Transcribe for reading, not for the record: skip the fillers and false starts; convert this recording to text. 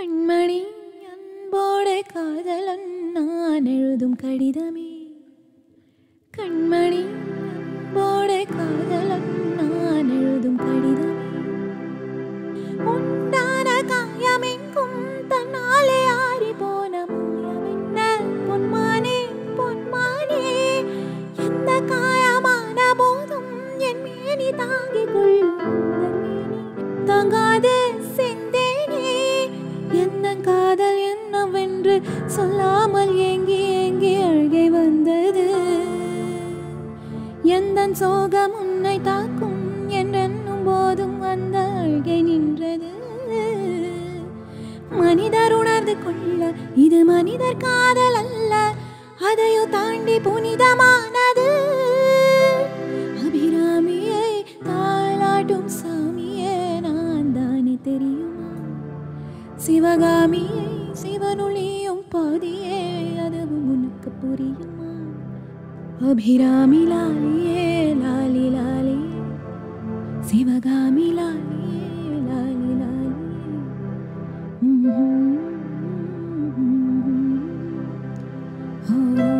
கண்மணி அன்போடு காதலன் நான் எழுதும் கடிதமே. கண்மணி அன்போடு காதலன் நான் எழுதும் கடிதமே. உண்டான காயமெங்கும் தன்னாலே ஆறி போன மூலமென்ன பொன்மானே பொன்மானே. எந்த காயமான போதும் என் மேனி தாங்கிக் கொள்ளும் தாங்காது செந்தேனே. எந்த காதல் என்னவென்று சொல்லாமல் ஏங்கி ஏங்கி அழுகை வந்தது. எந்த சோகம் உன்னை தாக்கும் என்றென்னும் போதும் அந்த அழுகை நின்றது. மனிதர் உணர்ந்து கொள்ள இது மனிதர் காதல் அல்ல, அதையோ தாண்டி புனிதமானது. அபிராமியை தாளாட்டும் சாமியே நான் தானே தெரியுமா? சிவகாமியை சிவனொளியும் பாதியே அதுவும் உனக்கு புரியுமா? அபிராமி லாலியே லாலி லாலி, சிவகாமி லாலியே லாலி லாலி. Oh